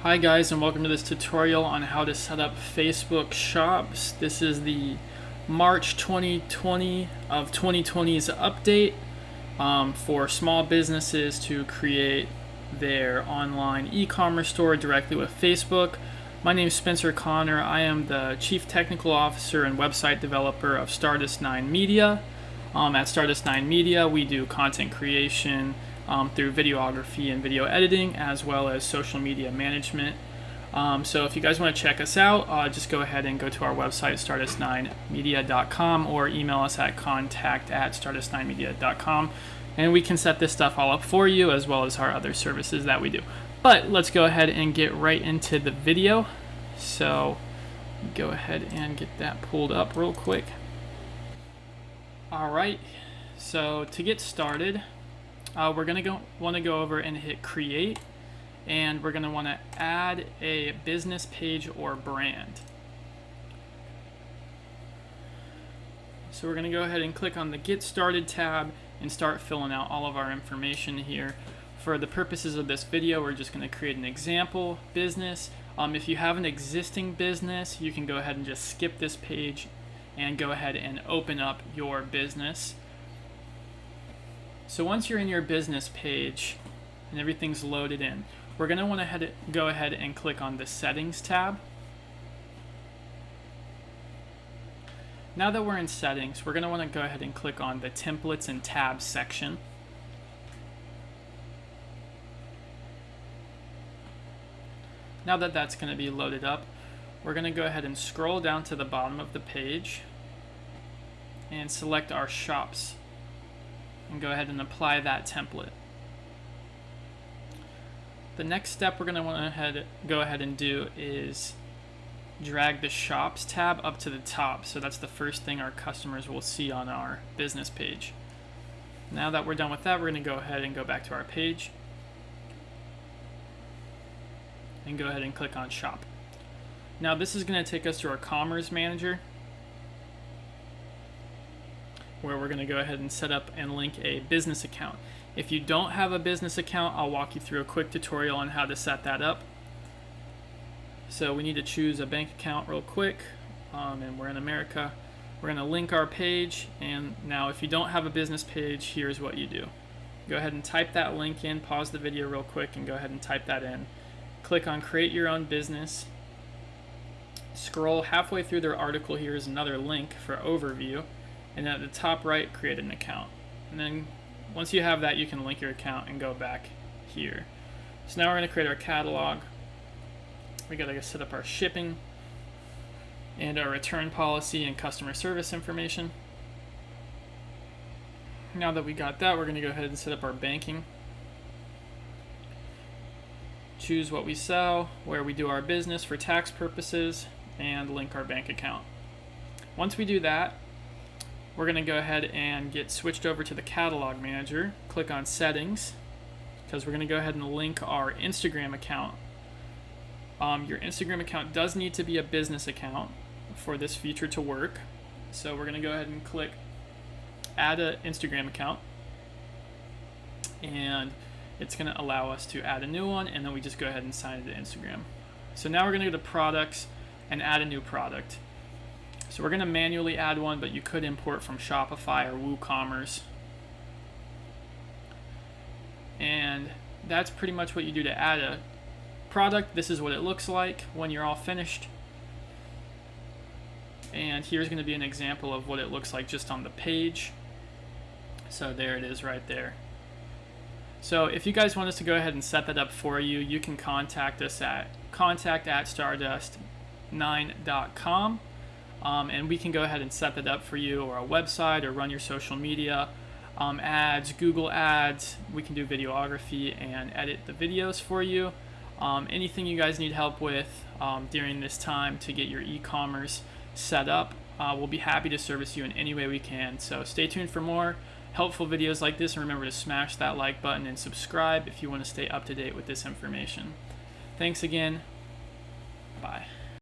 Hi guys, and welcome to this tutorial on how to set up Facebook shops. This is the March 2020 of 2020's update for small businesses to create their online e-commerce store directly with Facebook. My name is Spencer Connor. I am the Chief Technical Officer and website developer of Stardust 9 Media. At Stardust 9 Media, we do content creation through videography and video editing, as well as social media management. So if you guys want to check us out, just go ahead and go to our website, stardust9media.com, or email us at contact@stardust9media.com, and we can set this stuff all up for you, as well as our other services that we do. But let's go ahead and get right into the video. So go ahead and get that pulled up real quick. Alright, so to get started, we're going to want to go over and hit create, and we're going to want to add a business page or brand. So we're going to go ahead and click on the Get Started tab and start filling out all of our information here. For the purposes of this video, we're just going to create an example business. If you have an existing business, you can go ahead and just skip this page and go ahead and open up your business. So once you're in your business page and everything's loaded in, we're going to want to go ahead and click on the Settings tab. Now that we're in Settings, we're going to want to go ahead and click on the Templates and Tabs section. Now that that's going to be loaded up, we're going to go ahead and scroll down to the bottom of the page and select our shops and go ahead and apply that template. The next step we're going to want to go ahead and do is drag the shops tab up to the top, so that's the first thing our customers will see on our business page. Now that we're done with that, we're going to go ahead and go back to our page and go ahead and click on shop. Now this is going to take us to our Commerce Manager, where we're going to go ahead and set up and link a business account. If you don't have a business account, I'll walk you through a quick tutorial on how to set that up. So we need to choose a bank account real quick, and we're in America. We're going to link our page, and now if you don't have a business page, here's what you do. Go ahead and type that link in, pause the video real quick and go ahead and type that in. Click on create your own business. Scroll halfway through their article. Here is another link for overview, and at the top right, create an account. And then once you have that, you can link your account and go back here. So now we're going to create our catalog. We got to set up our shipping and our return policy and customer service information. Now that we got that, we're going to go ahead and set up our banking. Choose what we sell, where we do our business for tax purposes, and link our bank account. Once we do that, we're going to go ahead and get switched over to the Catalog Manager. Click on Settings, because we're going to go ahead and link our Instagram account. Your Instagram account does need to be a business account for this feature to work. So we're going to go ahead and click Add an Instagram account, and it's going to allow us to add a new one, and then we just go ahead and sign it to Instagram. So now we're going to go to Products and add a new product. So we're going to manually add one, but you could import from Shopify or WooCommerce. And that's pretty much what you do to add a product. This is what it looks like when you're all finished. And here's going to be an example of what it looks like just on the page. So there it is right there. So if you guys want us to go ahead and set that up for you, you can contact us at contact@stardust9.com. And we can go ahead and set that up for you, or a website, or run your social media, ads, Google ads. We can do videography and edit the videos for you. Anything you guys need help with during this time to get your e-commerce set up, we'll be happy to service you in any way we can. So stay tuned for more helpful videos like this, and remember to smash that like button and subscribe if you want to stay up to date with this information. Thanks again. Bye.